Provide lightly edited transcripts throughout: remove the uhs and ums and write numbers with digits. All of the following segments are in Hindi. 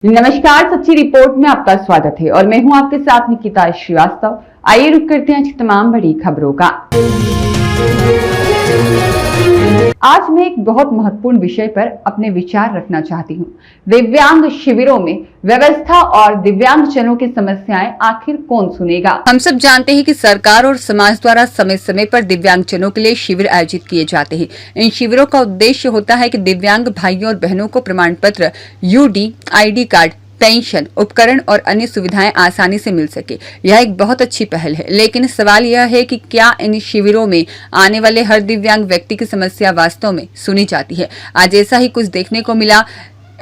नमस्कार, सच्ची रिपोर्ट में आपका स्वागत है और मैं हूं आपके साथ निकिता श्रीवास्तव। आइए रुक करते हैं तमाम बड़ी खबरों का। आज मैं एक बहुत महत्वपूर्ण विषय पर अपने विचार रखना चाहती हूं। दिव्यांग शिविरों में व्यवस्था और दिव्यांगजनों की समस्याएं आखिर कौन सुनेगा। हम सब जानते हैं कि सरकार और समाज द्वारा समय समय पर दिव्यांगजनों के लिए शिविर आयोजित किए जाते हैं। इन शिविरों का उद्देश्य होता है कि दिव्यांग भाइयों और बहनों को प्रमाण पत्र, यूडी, आईडी कार्ड, पेंशन, उपकरण और अन्य सुविधाएं आसानी से मिल सके। यह एक बहुत अच्छी पहल है, लेकिन सवाल यह है कि क्या इन शिविरों में आने वाले हर दिव्यांग व्यक्ति की समस्या वास्तव में सुनी जाती है। आज ऐसा ही कुछ देखने को मिला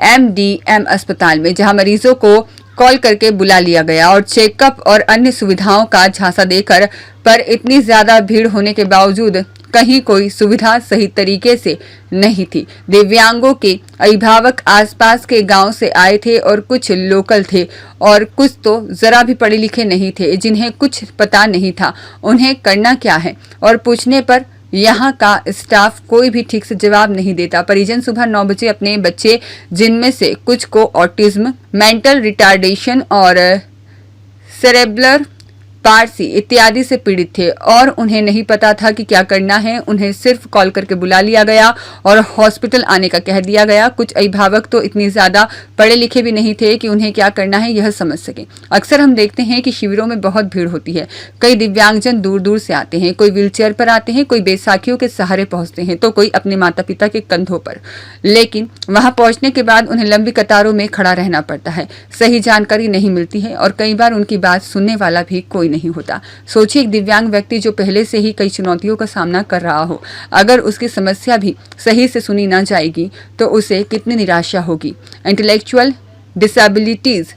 MDM अस्पताल में, जहां मरीजों को कॉल करके बुला लिया गया और चेकअप और अन्य सुविधाओं का झांसा देकर, पर इतनी ज्यादा भीड़ होने के बावजूद कहीं कोई सुविधा सही तरीके से नहीं थी। दिव्यांगों के अभिभावक आसपास के गांव से आए थे और कुछ लोकल थे और कुछ तो जरा भी पढ़े लिखे नहीं थे, जिन्हें कुछ पता नहीं था उन्हें करना क्या है, और पूछने पर यहाँ का स्टाफ कोई भी ठीक से जवाब नहीं देता। परिजन सुबह 9 बजे अपने बच्चे, जिनमें से कुछ को ऑटिज्म, मेंटल रिटार्डेशन और सेरेब्रल पार्सी इत्यादि से पीड़ित थे और उन्हें नहीं पता था कि क्या करना है। उन्हें सिर्फ कॉल करके बुला लिया गया और हॉस्पिटल आने का कह दिया गया। कुछ अभिभावक तो इतनी ज्यादा पढ़े लिखे भी नहीं थे कि उन्हें क्या करना है यह समझ सके। अक्सर हम देखते हैं कि शिविरों में बहुत भीड़ होती है। कई दिव्यांगजन दूर दूर से आते हैं, कोई व्हीलचेयर पर आते हैं, कोई बैसाखियों के सहारे पहुंचते हैं, तो कोई अपने माता पिता के कंधों पर। लेकिन वहां पहुंचने के बाद उन्हें लंबी कतारों में खड़ा रहना पड़ता है, सही जानकारी नहीं मिलती है और कई बार उनकी बात सुनने वाला भी कोई नहीं होता। सोचिए, एक दिव्यांग व्यक्ति जो पहले से ही कई चुनौतियों का सामना कर रहा हो, अगर उसकी समस्या भी सही से सुनी ना जाएगी तो उसे कितनी निराशा होगी। इंटेलेक्चुअल डिसेबिलिटीज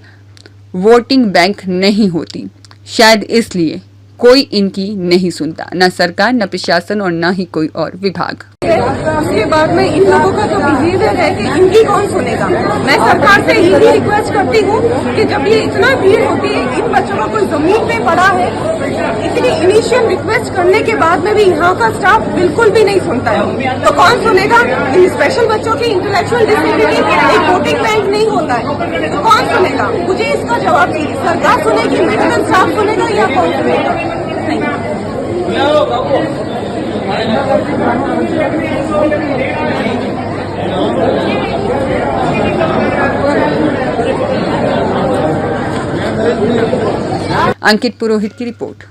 वोटिंग बैंक नहीं होती, शायद इसलिए कोई इनकी नहीं सुनता, न सरकार, न प्रशासन और न ही कोई और विभाग। उसके बाद में इन लोगों का जो बिहेवियर है कि इनकी कौन सुनेगा। मैं सरकार से यही रिक्वेस्ट करती हूँ कि जब ये इतना भीड़ होती है, इन बच्चों का कोई जमीन पे पड़ा है, इतनी इनिशियल रिक्वेस्ट करने के बाद में भी यहाँ का स्टाफ बिल्कुल भी नहीं सुनता है, तो कौन सुनेगा। इन स्पेशल बच्चों की इंटेलेक्चुअल डिसेबिलिटी एक वोटिंग बैंक नहीं होता है, तो कौन सुनेगा। मुझे इसका जवाब चाहिए। सरकार सुनेगी, मेडिकल स्टाफ सुनेगा या कौन सुनेगा। अंकित पुरोहित की रिपोर्ट।